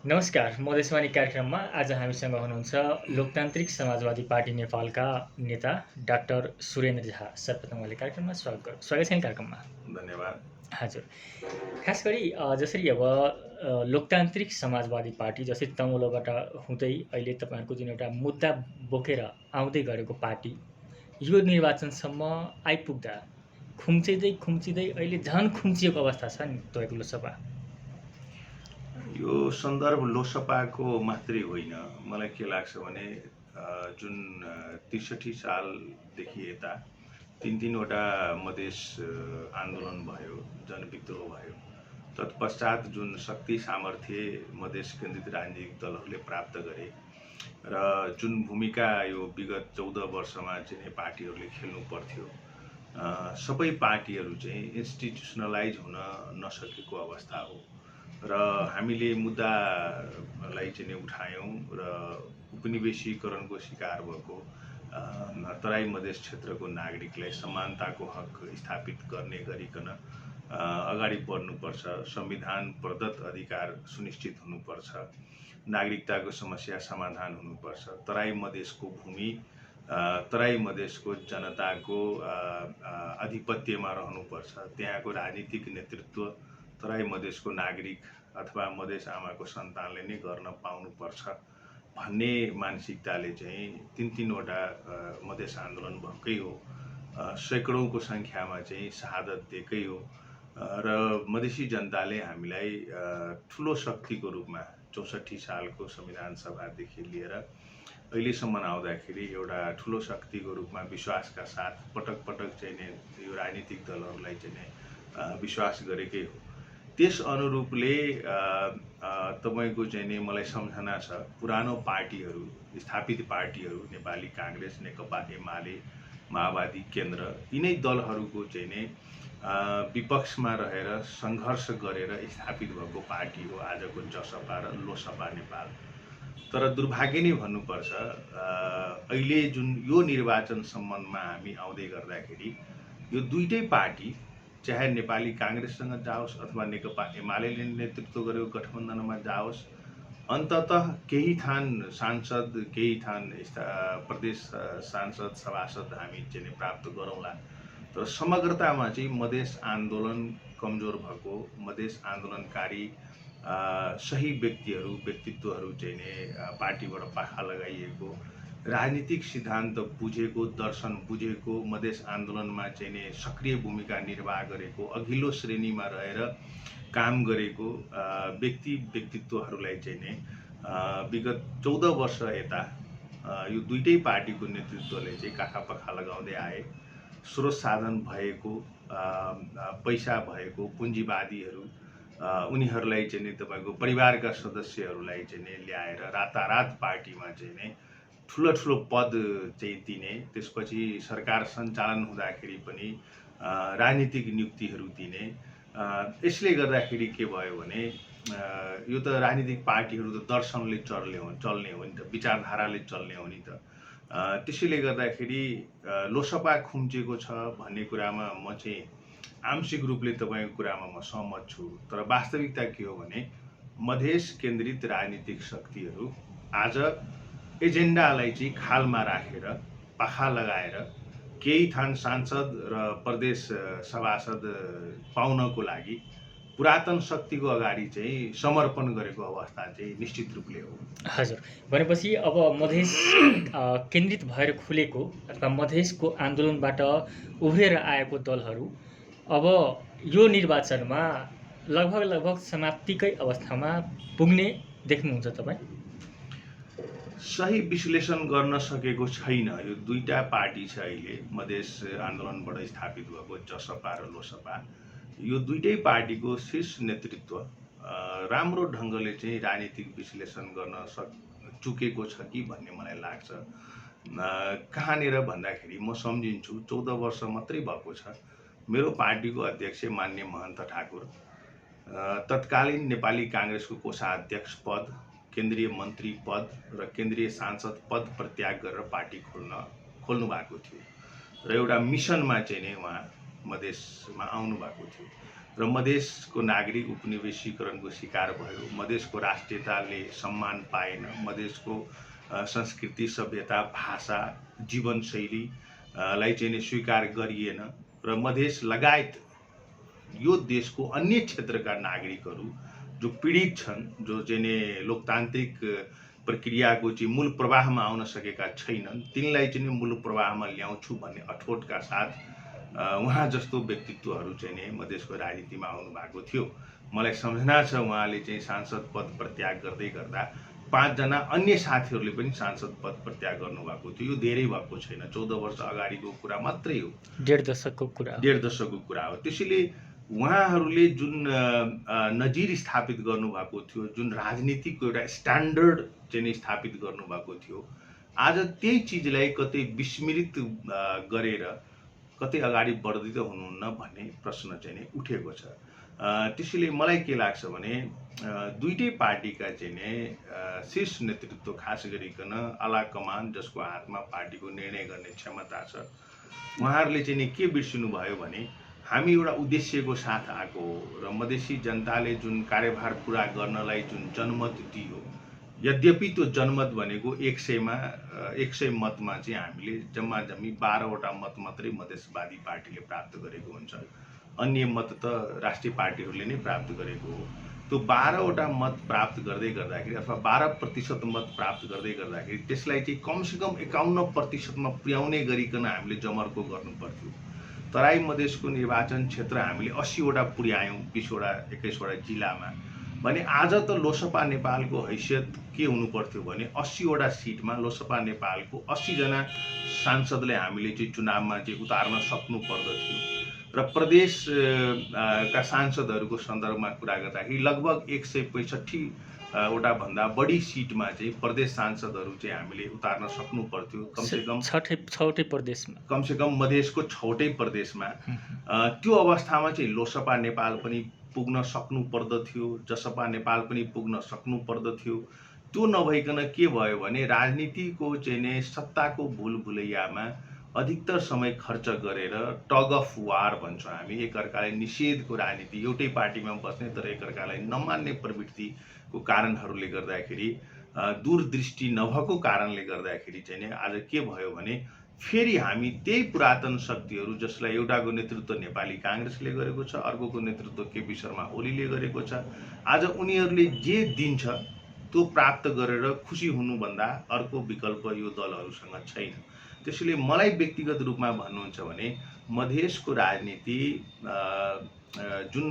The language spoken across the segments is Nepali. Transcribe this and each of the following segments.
नमस्कार, मधेसवाणी कार्यक्रममा आज हामीसँग हुनुहुन्छ लोकतान्त्रिक समाजवादी पार्टी नेपालका नेता डाक्टर सुरेन्द्र झा। सर्वप्रथम उहाँले कार्यक्रममा स्वागत छ कार्यक्रममा। धन्यवाद। हजुर। खास गरी जसरी अब लोकतान्त्रिक समाजवादी पार्टी जसरी तमुलोबाट हुँदै अहिले तपाईँहरूको जुन एउटा मुद्दा बोकेर आउँदै गरेको पार्टी यो निर्वाचनसम्म आइपुग्दा खुम्चिँदै अहिले झन खुम्चिएको अवस्था छ नि तपाईँको लोकसभा। यो सन्दर्भ लोकसभाको मात्रै होइन, मलाई के लाग्छ भने जुन ६३ सालदेखि यता तीनवटा मधेस आन्दोलन भयो, जनविद्रोह भयो। तत्पश्चात जुन शक्ति सामर्थ्य मधेस केन्द्रित राजनीतिक दलहरूले प्राप्त गरे र जुन भूमिका यो विगत 14 वर्षमा चाहिँ पार्टीहरूले खेल्नु पर्थ्यो, सबै पार्टीहरू चाहिँ इन्स्टिट्युसनलाइज हुन नसकेको अवस्था हो र हामीले मुद्दालाई चाहिँ उठायौँ र उपनिवेशीकरणको शिकार भएको तराई मधेस क्षेत्रको नागरिकलाई समानताको हक स्थापित गर्ने गरिकन अगाडि बढ्नुपर्छ, संविधान प्रदत्त अधिकार सुनिश्चित हुनुपर्छ, नागरिकताको समस्या समाधान हुनुपर्छ, तराई मधेसको भूमि तराई मधेसको जनताको आधिपत्यमा रहनुपर्छ, त्यहाँको राजनीतिक नेतृत्व तराई मधेसको नागरिक अथवा मधेस आमाको सन्तानले नै गर्न पाउनुपर्छ भन्ने मानसिकताले चाहिँ तीनवटा मधेस आन्दोलन भएकै हो। सैकडौँको सङ्ख्यामा चाहिँ शहादत दिएकै हो र मधेसी जनताले हामीलाई ठुलो शक्तिको रूपमा ६४ सालको संविधान सभादेखि लिएर अहिलेसम्म आउँदाखेरि एउटा ठुलो शक्तिको रूपमा विश्वासका साथ पटक चाहिँ यो राजनीतिक दलहरूलाई चाहिँ विश्वास गरेकै हो। त्यस अनुरूपले तपाईँको चाहिँ मलाई सम्झना छ, पुरानो पार्टीहरू, स्थापित पार्टीहरू नेपाली काङ्ग्रेस, नेकपा एमाले, माओवादी केन्द्र, यिनै दलहरूको चाहिँ विपक्षमा रहेर सङ्घर्ष गरेर स्थापित भएको पार्टी हो आजको जसपा र लोसपा नेपाल। तर दुर्भाग्य नै भन्नुपर्छ, अहिले जुन यो निर्वाचन सम्बन्धमा हामी आउँदै गर्दाखेरि यो दुईटै पार्टी, चाहे नेपाली काङ्ग्रेससँग जाओस् अथवा नेकपा एमालेले नेतृत्व गरेको गठबन्धनमा जाओस्, अन्ततः केही थान सांसद, केही थान प्रदेश सांसद सभासद हामी चाहिँ प्राप्त गरौँला। तर समग्रतामा चाहिँ मधेस आन्दोलन कमजोर भएको, मधेस आन्दोलनकारी सही व्यक्तित्वहरू चाहिँ पार्टीबाट पाखा लगाइएको, राजनीतिक सिद्धान्त बुझेको, दर्शन बुझेको, मधेस आन्दोलनमा चाहिँ सक्रिय भूमिका निर्वाह गरेको, अघिल्लो श्रेणीमा रहेर काम गरेको व्यक्तित्वहरूलाई चाहिँ विगत 14 वर्ष यता यो दुईटै पार्टीको नेतृत्वले चाहिँ काखा लगाउँदै आए। स्रोत साधन भएको, पैसा भएको पुँजीवादीहरू, उनीहरूलाई चाहिँ तपाईँको परिवारका सदस्यहरूलाई चाहिँ ल्याएर रातारात पार्टीमा चाहिँ ठुलो पद चाहिँ दिने, त्यसपछि सरकार सञ्चालन हुँदाखेरि पनि राजनीतिक नियुक्तिहरू दिने। यसले गर्दाखेरि के भयो भने यो त राजनीतिक पार्टीहरू त दर्शनले चल्ने हो नि त, विचारधाराले चल्ने हो नि त। त्यसैले गर्दाखेरि लोकसभा खुम्चेको छ भन्ने कुरामा म चाहिँ आंशिक रूपले तपाईँको कुरामा म सहमत छु। तर वास्तविकता के हो भने मधेस केन्द्रित राजनीतिक शक्तिहरू आज एजेन्डालाई चाहिँ खालमा राखेर पाखा लगाएर केही थान सांसद र प्रदेश सभासद पाउनको लागि पुरातन शक्तिको अगाडि चाहिँ समर्पण गरेको अवस्था चाहिँ निश्चित रूपले हो। हजुर, भनेपछि अब मधेस केन्द्रित भएर खुलेको अथवा मधेसको आन्दोलनबाट उभरेर आएको दलहरू अब यो निर्वाचनमा लगभग समाप्तिकै अवस्थामा पुग्ने देख्नुहुन्छ तपाईँ? सही विश्लेषण गर्न सकेको छैन। यो दुईटा पार्टी छ अहिले मधेस आन्दोलनबाट स्थापित भएको जसपा र लोसपा। यो दुईटै पार्टीको शीर्ष नेतृत्व राम्रो ढङ्गले चाहिँ राजनीतिक विश्लेषण गर्न चुकेको छ कि भन्ने मलाई लाग्छ। कहाँनिर भन्दाखेरि म सम्झिन्छु 14 वर्ष मात्रै भएको छ, मेरो पार्टीको अध्यक्ष मान्य महन्त ठाकुर तत्कालीन नेपाली काङ्ग्रेसको कोषाध्यक्ष पद, केन्द्रीय मन्त्री पद र केन्द्रीय सांसद पद परित्याग गरेर पार्टी खोल्नु भएको थियो र एउटा मिसनमा चाहिँ नै उहाँ मधेसमा आउनु भएको थियो र मधेसको नागरिक उपनिवेशीकरणको शिकार भयो, मधेसको राष्ट्रियताले सम्मान पाएन, मधेसको संस्कृति, सभ्यता, भाषा, जीवनशैली लाई चाहिँ नि स्वीकार गरिएन र मधेस लगायत यो देशको अन्य क्षेत्रका नागरिकहरू जो पीडित छन्, जो चाहिँ नि लोकतान्त्रिक प्रक्रियाको चाहिँ मूल प्रवाहमा आउन सकेका छैनन्, तिनलाई चाहिँ नि मूल प्रवाहमा ल्याउँछु भन्ने अठोटका साथ उहाँ जस्तो व्यक्तित्वहरू चाहिँ नि मधेसको राजनीतिमा आउनु भएको थियो। मलाई सम्झना छ उहाँले चाहिँ सांसद पद प्रत्याग गर्दै गर्दा 5 जना अन्य साथीहरूले पनि सांसद पद प्रत्याग गर्नुभएको थियो। यो धेरै भएको छैन, 14 वर्ष अगाडिको कुरा मात्रै हो, 1.5 दशकको कुरा। 1.5 दशकको कुरा हो। त्यसैले उहाँहरूले जुन नजिर स्थापित गर्नुभएको थियो, जुन राजनीतिको एउटा स्ट्यान्डर्ड चाहिँ स्थापित गर्नुभएको थियो, आज त्यही चिजलाई कतै विस्मृत गरेर कतै अगाडि बढ्दै त हुनुहुन्न भन्ने प्रश्न चाहिँ नि उठेको छ। त्यसैले मलाई के लाग्छ भने दुईटै पार्टीका चाहिँ नि शीर्ष नेतृत्व, खास गरिकन आला कमान जसको हातमा पार्टीको निर्णय गर्ने क्षमता छ, उहाँहरूले चाहिँ नि के बिर्सिनु भयो भने हामी एउटा उद्देश्यको साथ आएको हो र मधेसी जनताले जुन कार्यभार पुरा गर्नलाई जुन जनमत दियो, यद्यपि त्यो जनमत भनेको 100 मतमा चाहिँ हामीले जम्मा 12वटा मत मात्रै मधेसवादी पार्टीले प्राप्त गरेको हुन्छ, अन्य मत त राष्ट्रिय पार्टीहरूले नै प्राप्त गरेको हो। त्यो 12वटा मत प्राप्त गर्दै गर्दाखेरि अथवा 12% मत प्राप्त गर्दै गर्दाखेरि त्यसलाई चाहिँ कमसेकम 51%मा पुर्याउने गरिकन हामीले जमर्को गर्नु पर्थ्यो। तराई मधेसको निर्वाचन क्षेत्र हामीले 80वटा पुर्यायौँ 21वटा जिल्लामा भने आज त लोसपा नेपालको हैसियत के हुनु पर्थ्यो भने 80वटा सिटमा लोसपा नेपालको 80 जना सांसदले हामीले चाहिँ चुनावमा चाहिँ उतार्न सक्नु पर्दथ्यो र प्रदेश का सांसदहरूको सन्दर्भमा कुरा गर्दाखेरि लगभग 165 वटा भन्दा बढी सिटमा चाहिँ प्रदेश सांसदहरू चाहिँ हामीले उतार्न सक्नु पर्थ्यो, कमसेकम 6वटै प्रदेशमा, कमसेकम मधेसको 6वटै प्रदेशमा। त्यो अवस्थामा चाहिँ लोसपा नेपाल पनि पुग्न सक्नु पर्दथ्यो, जसपा नेपाल पनि पुग्न सक्नु पर्दथ्यो। त्यो नभइकन के भयो भने राजनीतिको चाहिँ नि सत्ताको भुलभुलैयामा अधिकतर समय खर्च गरेर टग अफ वार भन्छौँ हामी, एकअर्कालाई निषेधको राजनीति, एउटै पार्टीमा बस्ने तर एकअर्कालाई नमान्ने प्रवृत्तिको कारणहरूले गर्दाखेरि, दूरदृष्टि नभएको कारणले गर्दाखेरि चाहिँ नि आज के भयो भने फेरि हामी त्यही पुरातन शक्तिहरू जसलाई एउटाको नेतृत्व नेपाली काङ्ग्रेसले गरेको छ, अर्कोको नेतृत्व केपी शर्मा ओलीले गरेको छ, आज उनीहरूले जे दिन्छ त्यो प्राप्त गरेर खुसी हुनुभन्दा अर्को विकल्प यो दलहरूसँग छैन। त्यसैले मलाई व्यक्तिगत रूपमा भन्नुहुन्छ भने मधेसको राजनीति जुन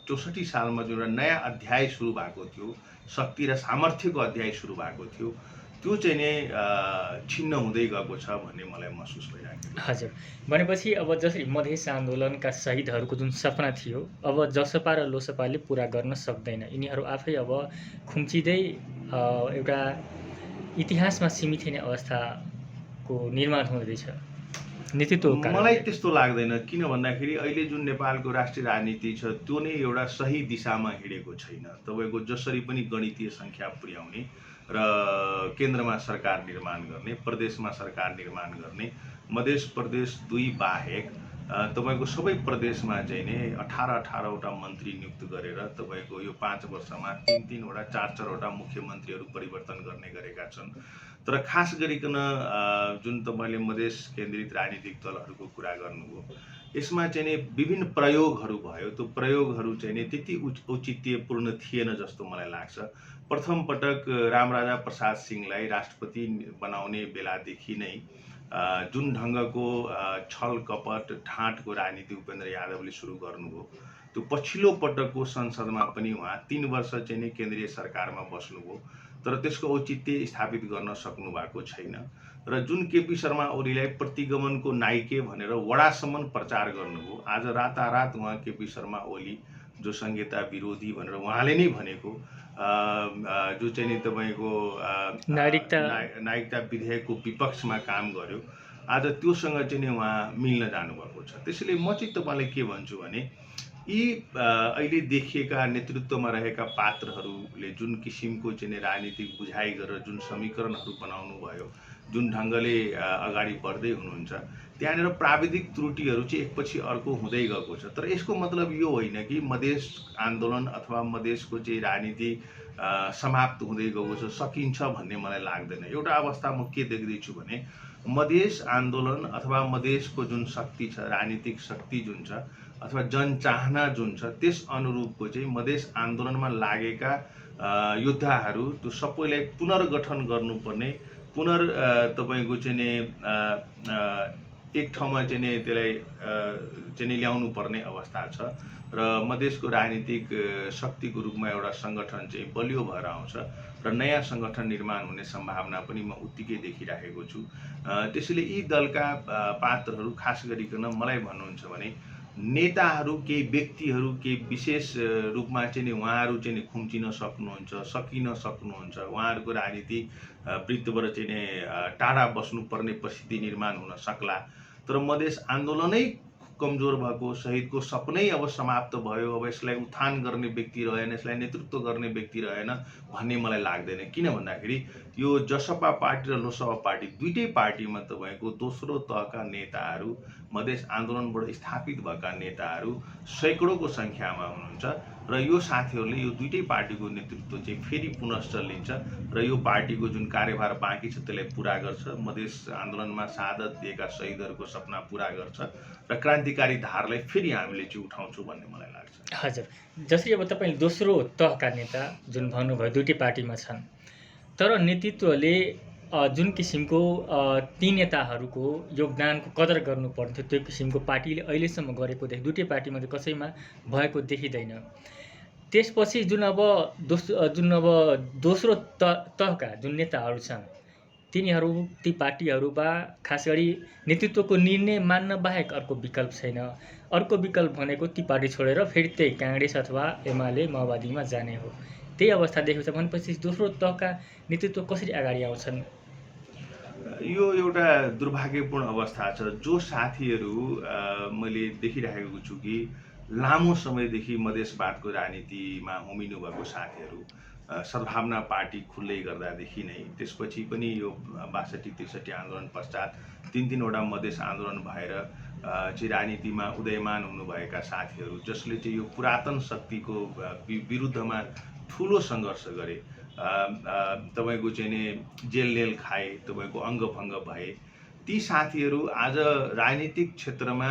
64 सालमा जुन एउटा नयाँ अध्याय सुरु भएको थियो, शक्ति र सामर्थ्यको अध्याय सुरु भएको थियो, त्यो चाहिँ नै छिन्न हुँदै गएको छ भन्ने मलाई महसुस भइरहेको छ। हजुर, भनेपछि अब जसरी मधेस आन्दोलनका शहीदहरूको जुन सपना थियो, अब जसपा र लोसपाले पुरा गर्न सक्दैन, यिनीहरू आफै अब खुम्चिँदै एउटा इतिहासमा सीमित हुने अवस्थाको निर्माण हुँदैछ नेतृत्व। मलाई त्यस्तो लाग्दैन, किन भन्दाखेरि अहिले जुन नेपालको राष्ट्रिय राजनीति छ त्यो नै एउटा सही दिशामा हिँडेको छैन। तपाईँको जसरी पनि गणितीय सङ्ख्या पुर्याउने र केन्द्रमा सरकार निर्माण गर्ने, प्रदेशमा सरकार निर्माण गर्ने, मधेस प्रदेश 2 बाहेक तपाईँको सबै प्रदेशमा चाहिँ नै 18 वटा मन्त्री नियुक्त गरेर तपाईँको यो 5 वर्षमा 3 वटा 4 वटा मुख्यमन्त्रीहरू परिवर्तन गर्ने गरेका छन्। तर खास गरिकन जुन तपाईँले मधेस केन्द्रित राजनीतिक दलहरूको कुरा गर्नुभयो, यसमा चाहिँ नि विभिन्न प्रयोगहरू भयो, त्यो प्रयोगहरू चाहिँ नि त्यति औचित्यपूर्ण थिएन जस्तो मलाई लाग्छ। प्रथम पटक रामराजा प्रसाद सिंहलाई राष्ट्रपति बनाउने बेलादेखि नै जुन ढङ्गको छल कपट ढाँटको राजनीति उपेन्द्र यादवले सुरु गर्नुभयो, त्यो पछिल्लो पटकको संसदमा पनि उहाँ 3 वर्ष चाहिँ नि केन्द्रीय सरकारमा बस्नुभयो तर त्यसको औचित्य स्थापित गर्न सक्नु भएको छैन। र जुन केपी शर्मा ओलीलाई प्रतिगमनको नाइके भनेर वडासम्म प्रचार गर्नुभयो, आज रातारात उहाँ केपी शर्मा ओली जो संहिता विरोधी भनेर उहाँले नै भनेको जो चाहिँ नि तपाईँको नागरिकता विधेयकको विपक्षमा काम गर्यो, आज त्योसँग चाहिँ नि उहाँ मिल्न जानुभएको छ। त्यसैले म चाहिँ तपाईँलाई के भन्छु भने यी अहिले देखिएका नेतृत्वमा रहेका पात्रहरूले जुन किसिमको चाहिँ राजनीतिक बुझाइ गरेर जुन समीकरणहरू बनाउनु भयो, जुन ढङ्गले अगाडि बढ्दै हुनुहुन्छ त्यहाँनिर प्राविधिक त्रुटिहरू चाहिँ एकपछि अर्को हुँदै गएको छ। तर यसको मतलब यो होइन कि मधेस आन्दोलन अथवा मधेसको चाहिँ राजनीति समाप्त हुँदै गएको छ, सकिन्छ भन्ने मलाई लाग्दैन। एउटा अवस्था म के देख्दैछु भने मधेस आन्दोलन अथवा मधेसको जुन शक्ति छ, राजनीतिक शक्ति जुन छ अथवा जनचाहना जुन छ, त्यस अनुरूपको चाहिँ मधेस आन्दोलनमा लागेका योद्धाहरू त्यो सबैलाई पुनर्गठन गर्नुपर्ने, तपाईँको चाहिँ नि एक ठाउँमा चाहिँ नि त्यसलाई चाहिँ नि ल्याउनु पर्ने अवस्था छ र मधेसको राजनीतिक शक्तिको रूपमा एउटा सङ्गठन चाहिँ बलियो भएर आउँछ र नयाँ सङ्गठन निर्माण हुने सम्भावना पनि म उत्तिकै देखिराखेको छु। त्यसैले यी दलका पात्रहरू खास गरिकन मलाई भन्नुहुन्छ भने नेताहरू, केही व्यक्तिहरू, केही विशेष रूपमा चाहिँ नि उहाँहरू चाहिँ नि खुम्चिन सक्नुहुन्छ, सकिन सक्नुहुन्छ, उहाँहरूको राजनीति वृत्तबाट चाहिँ नि टाढा बस्नुपर्ने परिस्थिति निर्माण हुन सक्ला। तर मधेस आन्दोलनै कमजोर भएको, शहीदको सपनै अब समाप्त भयो, अब यसलाई उत्थान गर्ने व्यक्ति रहेन, यसलाई नेतृत्व गर्ने व्यक्ति रहेन भन्ने मलाई लाग्दैन। किन भन्दाखेरि यो जसपा पार्टी र लोसपा पार्टी दुईटै पार्टीमा तपाईँको दोस्रो तहका नेताहरू, मधेस आन्दोलनबाट स्थापित भएका नेताहरू सैकडौँको सङ्ख्यामा हुनुहुन्छ र यो साथीहरूले यो दुईटै पार्टीको नेतृत्व चाहिँ फेरि पुनश्च लिन्छ र यो पार्टीको जुन कार्यभार बाँकी छ त्यसलाई पुरा गर्छ, मधेस आन्दोलनमा शहादत दिएका शहीदहरूको सपना पुरा गर्छ र क्रान्तिकारी धारलाई फेरि हामीले चाहिँ उठाउँछौँ भन्ने मलाई लाग्छ। हजुर, जसरी अब तपाईँले दोस्रो तहका नेता जुन भन्नुभयो दुईटै पार्टीमा छन्, तर नेतृत्वले जुन किसिमको ती नेताहरूको योगदानको कदर गर्नुपर्थ्यो त्यो किसिमको पार्टीले अहिलेसम्म गरेको दुईटै पार्टीमा कसैमा भएको देखिँदैन। त्यसपछि जुन अब दोस्रो तहका जुन नेताहरू छन् तिनीहरू, ती पार्टीहरू वा खास गरी नेतृत्वको निर्णय मान्न बाहेक अर्को विकल्प छैन। अर्को विकल्प भनेको ती पार्टी छोडेर फेरि त्यही काङ्ग्रेस अथवा एमाले माओवादीमा जाने हो। त्यही अवस्था देखेको छ भनेपछि दोस्रो तहका नेतृत्व कसरी अगाडि आउँछन्? यो एउटा दुर्भाग्यपूर्ण अवस्था छ। जो साथीहरू मैले देखिरहेको छु कि लामो समयदेखि मधेसवादको राजनीतिमा होमिनु भएको साथीहरू सद्भावना पार्टी खुल्दै गर्दादेखि नै, त्यसपछि पनि यो ६२-६३ आन्दोलन पश्चात ३-३वटा मधेस आन्दोलन भएर चाहिँ राजनीतिमा उदयमान हुनुभएका साथीहरू जसले चाहिँ यो पुरातन शक्तिको विरुद्धमा ठुलो सङ्घर्ष गरे, तपाईँको चाहिँ नि जेल खाए, तपाईँको अङ्गभङ्ग भए, ती साथीहरू आज राजनीतिक क्षेत्रमा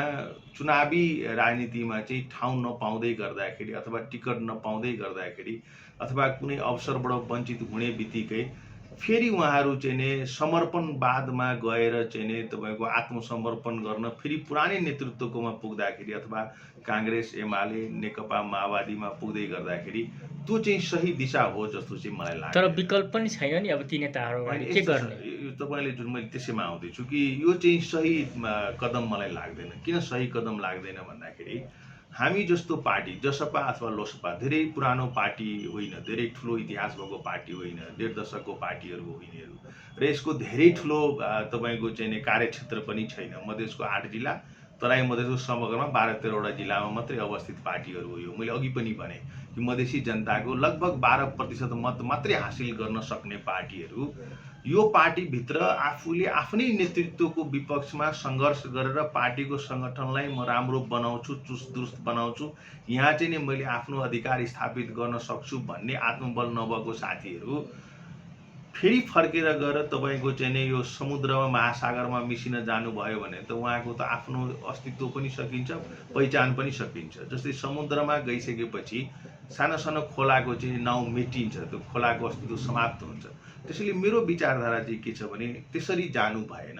चुनावी राजनीतिमा चाहिँ ठाउँ नपाउँदै गर्दाखेरि अथवा टिकट नपाउँदै गर्दाखेरि अथवा कुनै अवसरबाट वञ्चित हुने बित्तिकै फेरि उहाँहरू चाहिँ नि समर्पणवादमा गएर चाहिँ नि तपाईँको आत्मसमर्पण गर्न फेरि पुरानै नेतृत्वकोमा पुग्दाखेरि अथवा काङ्ग्रेस, एमाले, नेकपा माओवादीमा पुग्दै गर्दाखेरि त्यो चाहिँ सही दिशा हो जस्तो चाहिँ मलाई लाग्छ। तर विकल्प पनि छैन नि अब ती नेताहरू के गर्ने? तपाईँले जुन मैले त्यसैमा आउँदैछु कि यो चाहिँ सही कदम मलाई लाग्दैन। किन सही कदम लाग्दैन भन्दाखेरि हामी जस्तो पार्टी, जसपा अथवा लोसपा धेरै पुरानो पार्टी होइन, धेरै ठुलो इतिहास भएको पार्टी होइन, 1.5 दशकको पार्टीहरू हो यिनीहरू र यसको धेरै ठुलो तपाईँको चाहिँ नि कार्यक्षेत्र पनि छैन। मधेसको 8 जिल्ला, तराई मधेसको समग्रमा 12-13वटा जिल्लामा मात्रै अवस्थित पार्टीहरू हो। यो मैले अघि पनि भने कि मधेसी जनताको लगभग 12% मत मात्रै हासिल गर्न सक्ने पार्टीहरू, यो पार्टीभित्र आफूले आफ्नै नेतृत्वको विपक्षमा सङ्घर्ष गरेर पार्टीको सङ्गठनलाई म राम्रो बनाउँछु, चुस्त दुरुस्त बनाउँछु, यहाँ चाहिँ नि मैले आफ्नो अधिकार स्थापित गर्न सक्छु भन्ने आत्मबल नभएको साथीहरू फेरि फर्केर गएर तपाईँको चाहिँ नि यो समुद्रमा, महासागरमा मिसिन जानुभयो भने त उहाँको त आफ्नो अस्तित्व पनि सकिन्छ, पहिचान पनि सकिन्छ। जस्तै समुद्रमा गइसकेपछि सानो सानो खोलाको चाहिँ नाउँ मेटिन्छ, त्यो खोलाको अस्तित्व समाप्त हुन्छ। त्यसैले मेरो विचारधारा चाहिँ के छ भने त्यसरी जानु भएन।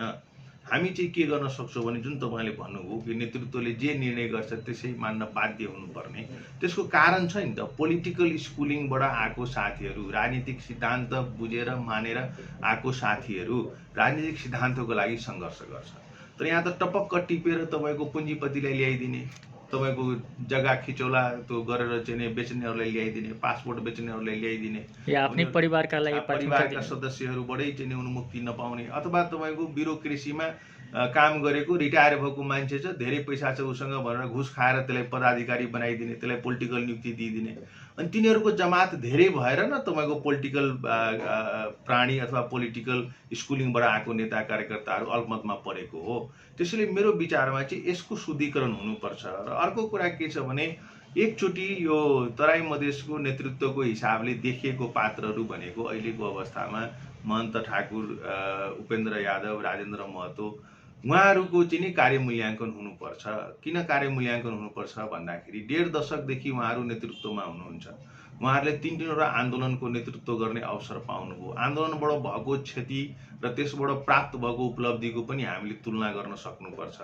हामी चाहिँ के गर्न सक्छौँ भने जुन तपाईँले भन्नुभयो कि नेतृत्वले जे निर्णय गर्छ त्यसै मान्न बाध्य हुनुपर्ने, त्यसको कारण छ नि त। पोलिटिकल स्कुलिङबाट आएको साथीहरू, राजनीतिक सिद्धान्त बुझेर मानेर आएको साथीहरू राजनीतिक सिद्धान्तको लागि सङ्घर्ष गर्छ। तर यहाँ त टपक्क टिपेर तपाईँको पुँजीपतिलाई ल्याइदिने, तपाईँको जग्गा खिचौला त्यो गरेर चाहिँ नि बेच्नेहरूलाई ल्याइदिने, पासपोर्ट बेच्नेहरूलाई ल्याइदिने, या आफ्नै परिवारका लागि परिवारका सदस्यहरूबाटै चाहिँ नि उन्मुक्ति नपाउने, अथवा तपाईँको ब्युरोक्रेसीमा काम गरेको रिटायर भएको मान्छे छ, धेरै पैसा छ उसँग भनेर घुस खाएर त्यसलाई पदाधिकारी बनाइदिने, त्यसलाई पोलिटिकल नियुक्ति दिइदिने। अनि तिनीहरूको जमात धेरै भएर न तपाईँको पोलिटिकल प्राणी अथवा पोलिटिकल स्कुलिङबाट आएको नेता कार्यकर्ताहरू अल्पमतमा परेको हो। त्यसैले मेरो विचारमा चाहिँ यसको शुद्धिकरण हुनुपर्छ। र अर्को कुरा के छ भने एकचोटि यो तराई मधेसको नेतृत्वको हिसाबले देखिएको पात्रहरू भनेको अहिलेको अवस्थामा महन्त ठाकुर, उपेन्द्र यादव, राजेन्द्र महतो, उहाँहरूको चाहिँ नि कार्यमूल्याङ्कन हुनुपर्छ। किन कार्यमूल्याङ्कन हुनुपर्छ भन्दाखेरि 1.5 दशकदेखि उहाँहरू नेतृत्वमा हुनुहुन्छ। उहाँहरूले 3-3वटा आन्दोलनको नेतृत्व गर्ने अवसर पाउनुभयो। आन्दोलनबाट भएको क्षति र त्यसबाट प्राप्त भएको उपलब्धिको पनि हामीले तुलना गर्न सक्नुपर्छ।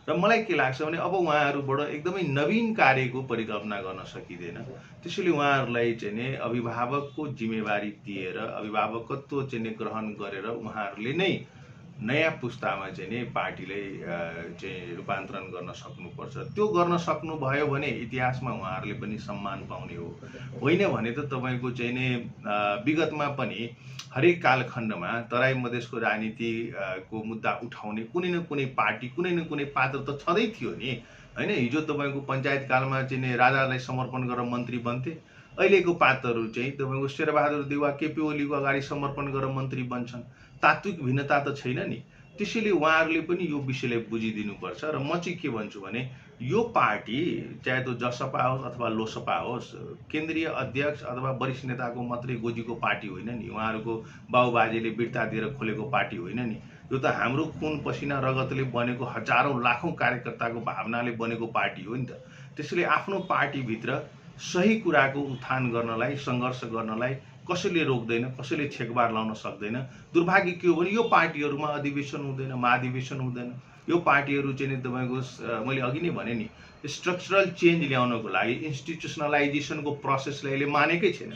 र मलाई के लाग्छ भने अब उहाँहरूबाट एकदमै नवीन कार्यको परिकल्पना गर्न सकिँदैन। त्यसैले उहाँहरूलाई चाहिँ नि अभिभावकको जिम्मेवारी दिएर अभिभावकत्व चाहिँ नि ग्रहण गरेर उहाँहरूले नै नयाँ पुस्तामा चाहिँ नि पार्टीलाई चाहिँ रूपान्तरण गर्न सक्नुपर्छ। त्यो गर्न सक्नुभयो भने इतिहासमा उहाँहरूले पनि सम्मान पाउने हो। होइन भने त तपाईँको चाहिँ नि विगतमा पनि हरेक कालखण्डमा तराई मधेसको राजनीतिको मुद्दा उठाउने कुनै न कुनै पार्टी, कुनै न कुनै पात्र त छँदै थियो नि, होइन। हिजो तपाईँको पञ्चायत कालमा चाहिँ नि राजालाई समर्पण गरेर मन्त्री बन्थे। अहिलेको पात्रहरू चाहिँ तपाईँको शेरबहादुर देउवा, केपी ओलीको अगाडि समर्पण गरेर मन्त्री बन्छन्। तात्विक भिन्नता त छैन नि। त्यसैले उहाँहरूले पनि यो विषयलाई बुझिदिनुपर्छ। र म चाहिँ के भन्छु भने यो पार्टी चाहे त्यो जसपा होस् अथवा लोसपा होस्, केन्द्रीय अध्यक्ष अथवा वरिष्ठ नेताको मात्रै गोजीको पार्टी होइन नि। उहाँहरूको बाबुबाजेले बिर्ता दिएर खोलेको पार्टी होइन नि। यो त हाम्रो खुन पसिना रगतले बनेको हजारौँ लाखौँ कार्यकर्ताको भावनाले बनेको पार्टी हो नि त। त्यसैले आफ्नो पार्टीभित्र सही कुराको उत्थान गर्नलाई, सङ्घर्ष गर्नलाई कसैले रोक्दैन, कसैले छेकबार लाउन सक्दैन। दुर्भाग्य के हो भने यो पार्टीहरूमा अधिवेशन हुँदैन, महाधिवेशन हुँदैन। यो पार्टीहरू चाहिँ नि तपाईँको मैले अघि नै भने नि स्ट्रक्चरल चेन्ज ल्याउनको लागि इन्स्टिट्युसनलाइजेसनको प्रोसेसलाई अहिले मानेकै छैन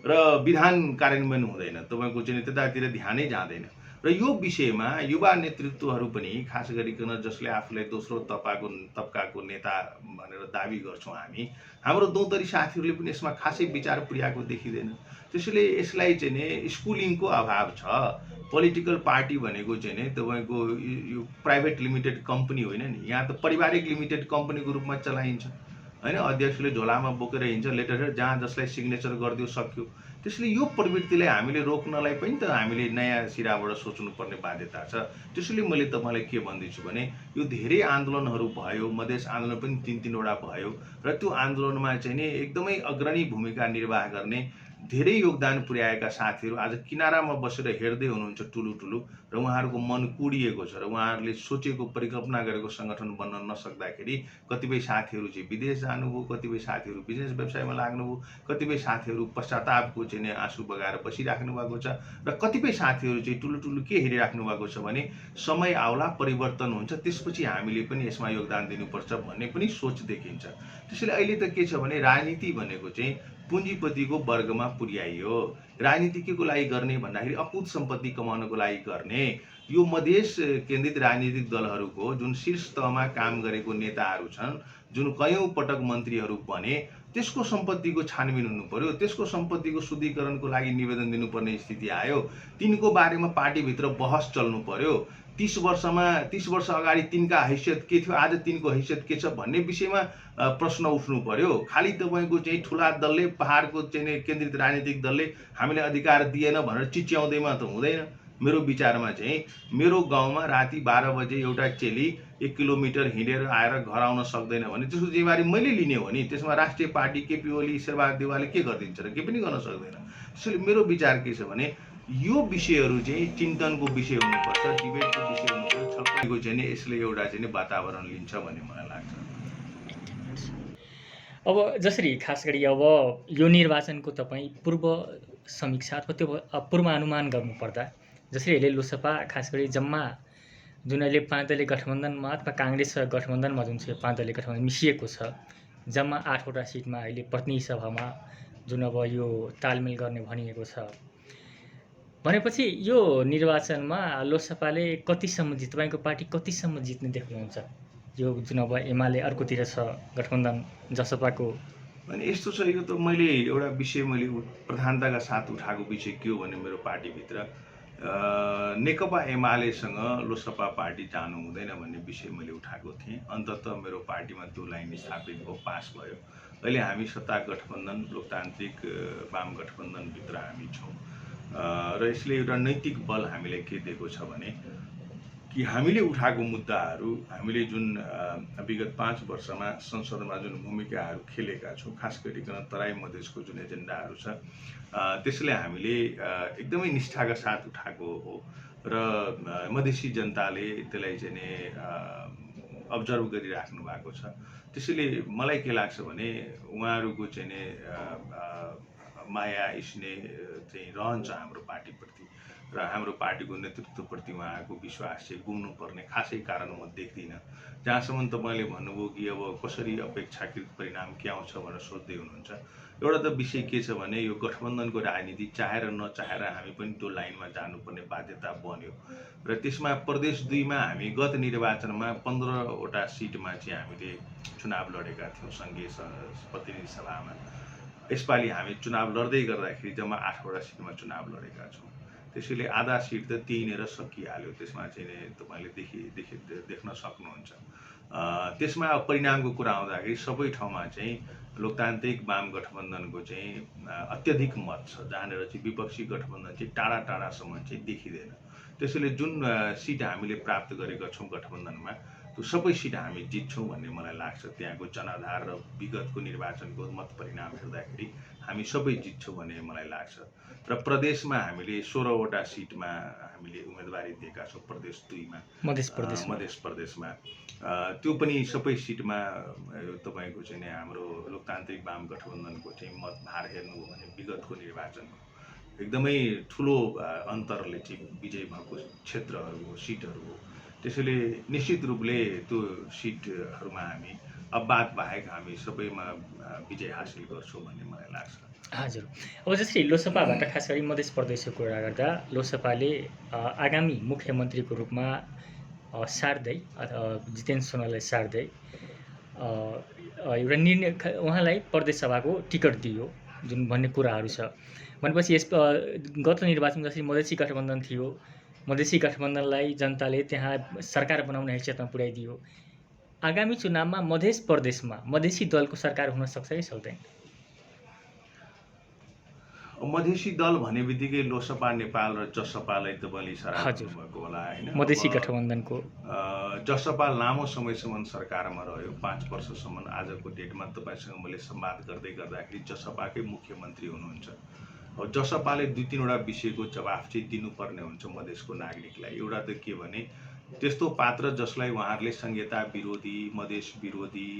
र विधान कार्यान्वयन हुँदैन। तपाईँको चाहिँ त्यतातिर ध्यानै जाँदैन। र यो विषयमा युवा नेतृत्वहरू पनि खास गरिकन जसले आफूलाई दोस्रो तबकाको नेता भनेर दाबी गर्छौँ हामी, हाम्रो दौतरी साथीहरूले पनि यसमा खासै विचार पुर्याएको देखिँदैन। त्यसैले यसलाई चाहिँ नि स्कुलिङको अभाव छ। पोलिटिकल पार्टी भनेको चाहिँ नि तपाईँको यो प्राइभेट लिमिटेड कम्पनी होइन नि। यहाँ त पारिवारिक लिमिटेड कम्पनीको रूपमा चलाइन्छ, होइन। अध्यक्षले झोलामा बोकेर हिँड्छ, लेटर जहाँ जसलाई सिग्नेचर गरिदियो सक्यो। त्यसैले यो प्रवृत्तिलाई हामीले रोक्नलाई पनि त हामीले नयाँ सिराबाट सोच्नुपर्ने बाध्यता छ। त्यसैले मैले तपाईँलाई के भन्दैछु भने यो धेरै आन्दोलनहरू भयो, मधेस आन्दोलन पनि 3-3वटा भयो र त्यो आन्दोलनमा चाहिँ नि एकदमै अग्रणी भूमिका निर्वाह गर्ने धेरै योगदान पुर्याएका साथीहरू आज किनारामा बसेर हेर्दै हुनुहुन्छ ठुलो र उहाँहरूको मन कुडिएको छ र उहाँहरूले सोचेको परिकल्पना गरेको सङ्गठन बन्न नसक्दाखेरि कतिपय साथीहरू चाहिँ विदेश जानुभयो, कतिपय साथीहरू बिजनेस व्यवसायमा लाग्नुभयो, कतिपय साथीहरू पश्चातापको चाहिँ आँसु बगाएर बसिराख्नु भएको छ र कतिपय साथीहरू चाहिँ ठुलो के हेरिराख्नु भएको छ भने समय आउला, परिवर्तन हुन्छ, त्यसपछि हामीले पनि यसमा योगदान दिनुपर्छ भन्ने पनि सोच देखिन्छ। त्यसैले अहिले त के छ भने राजनीति भनेको चाहिँ पुँजीपतिको वर्गमा पुर्याइयो। राजनीति के को लागि गर्ने भन्दाखेरि अकुत सम्पत्ति कमाउनको लागि गर्ने। यो मधेस केन्द्रित राजनीतिक दलहरूको जुन शीर्ष तहमा काम गरेको नेताहरू छन्, जुन कयौँ पटक मन्त्रीहरू बने, त्यसको सम्पत्तिको छानबिन हुनु पर्यो, त्यसको सम्पत्तिको शुद्धिकरणको लागि निवेदन दिनुपर्ने स्थिति आयो। तिनको बारेमा पार्टीभित्र बहस चल्नु पर्यो। 30 वर्ष अगाडि तिनका हैसियत के थियो, आज तिनको हैसियत के छ भन्ने विषयमा प्रश्न उठ्नु पर्यो। खालि तपाईँको चाहिँ ठुला दलले, पहाडको चाहिँ केन्द्रित राजनीतिक दलले हामीले अधिकार दिएन भनेर चिच्याउँदैमा त हुँदैन। मेरो विचारमा चाहिँ मेरो गाउँमा राति 12 बजे एउटा चेली 1 किलोमिटर हिँडेर आएर घर आउन सक्दैन भने त्यसको जिम्मेवारी मैले लिने हो नि। त्यसमा राष्ट्रिय पार्टी केपी ओली, शेरबहादुर देउवाले के गरिदिन्छ र? केही पनि गर्न सक्दैन। त्यसैले मेरो विचार के छ भने यो विषयहरू चाहिँ चिन्तनको विषय हुनुपर्छ, डिबेटको विषय हुनुपर्छ, छलफलको चाहिँ नि यसले एउटा चाहिँ वातावरण लिन्छ भन्ने मलाई लाग्छ। अब जसरी खास गरी अब यो निर्वाचनको तपाईँ पूर्व समीक्षा अथवा त्यो पूर्वानुमान गर्नुपर्दा जसरी अहिले लोकसभा खास गरी जम्मा जुन अहिले 5 दलीय गठबन्धनमा अथवा काङ्ग्रेस गठबन्धनमा जुन चाहिँ 5 दलीय गठबन्धन मिसिएको छ, जम्मा 8वटा सिटमा अहिले प्रतिनिधि सभामा जुन अब यो तालमेल गर्ने भनिएको छ भनेपछि यो निर्वाचनमा लोकसभाले कतिसम्म तपाईँको पार्टी कतिसम्म जित्ने देख्नुहुन्छ? यो जुन अब एमाले अर्कोतिर छ गठबन्धन जसपाको। अनि यस्तो छ, यो त मैले एउटा विषय मैले प्रधानताका साथ उठाएको विषय के हो भने मेरो पार्टीभित्र नेकपा एमालेसँग लोकसभा पार्टी जानु हुँदैन भन्ने विषय मैले उठाएको थिएँ। अन्ततः मेरो पार्टीमा त्यो लाइन स्थापित भयो, पास भयो। अहिले हामी सत्ता गठबन्धन लोकतान्त्रिक वाम गठबन्धनभित्र हामी छौँ र यसले एउटा नैतिक बल हामीलाई के दिएको छ भने कि हामीले उठाएको मुद्दाहरू हामीले जुन विगत 5 वर्षमा संसदमा जुन भूमिकाहरू खेलेका छौँ, खास गरिकन तराई मधेसको जुन एजेन्डाहरू छ त्यसले हामीले एकदमै निष्ठाका साथ उठाएको हो र मधेसी जनताले त्यसलाई चाहिँ नि अब्जर्भ गरिराख्नु भएको छ। त्यसैले मलाई के लाग्छ भने उहाँहरूको चाहिँ नि माया स्नेह चाहिँ रहन्छ हाम्रो पार्टीप्रति र हाम्रो पार्टीको नेतृत्वप्रति उहाँको विश्वास चाहिँ गुम्नुपर्ने खासै कारण म देख्दिनँ। जहाँसम्म तपाईँले भन्नुभयो कि अब कसरी अपेक्षाकृत परिणाम के आउँछ भनेर सोध्दै हुनुहुन्छ, एउटा त विषय के छ भने यो गठबन्धनको राजनीति चाहेर नचाहेर हामी पनि त्यो लाइनमा जानुपर्ने बाध्यता बन्यो र त्यसमा प्रदेश 2 मा हामी गत निर्वाचनमा 15वटा सिटमा चाहिँ हामीले चुनाव लडेका थियौँ सङ्घीय प्रतिनिधि सभामा। यसपालि हामी चुनाव लड्दै गर्दाखेरि जम्मा 8वटा सिटमा चुनाव लडेका छौँ। त्यसैले आधा सिट त त्यहीँनिर सकिहाल्यो। त्यसमा चाहिँ तपाईँले देख्न सक्नुहुन्छ। त्यसमा परिणामको कुरा आउँदाखेरि सबै ठाउँमा चाहिँ लोकतान्त्रिक वाम गठबन्धनको चाहिँ अत्यधिक मत छ, जहाँनिर चाहिँ विपक्षी गठबन्धन चाहिँ टाढा टाढासम्म चाहिँ देखिँदैन। त्यसैले जुन सिट हामीले प्राप्त गरेका छौँ गठबन्धनमा त्यो सबै सिट हामी जित्छौँ भन्ने मलाई लाग्छ। त्यहाँको जनाधार र विगतको निर्वाचनको मत परिणाम हेर्दाखेरि हामी सबै जित्छौँ भन्ने मलाई लाग्छ र प्रदेशमा हामीले 16वटा सिटमा हामीले उम्मेदवारी दिएका छौँ प्रदेश 2 मा मध्य प्रदेशमा। त्यो पनि सबै सिटमा तपाईँको चाहिँ नि हाम्रो लोकतान्त्रिक वाम गठबन्धनको चाहिँ मत भार हेर्नुभयो भने विगतको निर्वाचनमा एकदमै ठुलो अन्तरले चाहिँ विजय भएको क्षेत्रहरू हो, सिटहरू हो। त्यसैले निश्चित रूपले त्यो सिटहरूमा हामी अबाध बाहेक हामी सबैमा विजय हासिल गर्छौँ भन्ने मलाई लाग्छ। हजुर, अब जसरी लोकसभाबाट खास गरी मध्य प्रदेशको कुरा गर्दा लोकसभाले आगामी मुख्यमन्त्रीको रूपमा सार्दै जितेन्द्र सोनाललाई सार्दै एउटा निर्णय उहाँलाई प्रदेश सभाको टिकट दियो जुन भन्ने कुराहरू छ। भनेपछि यस गत निर्वाचनमा जसरी मधेसी गठबन्धन थियो, मधेसी गठबन्धनलाई जनताले त्यहाँ सरकार बनाउने हैसियतमा पुर्याइदियो। आगामी चुनावमा मध्य प्रदेशमा मधेसी दलको सरकार हुन सक्छ कि सक्दैन? मधेसी दल भने बित्तिकै लोकसभा नेपाल र जसपालाई तपाईँले इसारा गर्नुभएको होला होइन? मधेसी गठबन्धनको जसपा लामो समयसम्म सरकारमा रह्यो, 5 वर्षसम्म। आजको डेटमा तपाईँसँग मैले संवाद गर्दै गर्दाखेरि जसपाकै मुख्यमन्त्री हुनुहुन्छ। अब जसपाले 2-3वटा विषयको जवाफ चाहिँ दिनुपर्ने हुन्छ मधेसको नागरिकलाई। एउटा त के भने त्यस्तो पात्र जसलाई उहाँहरूले संहिता विरोधी, मधेस विरोधी,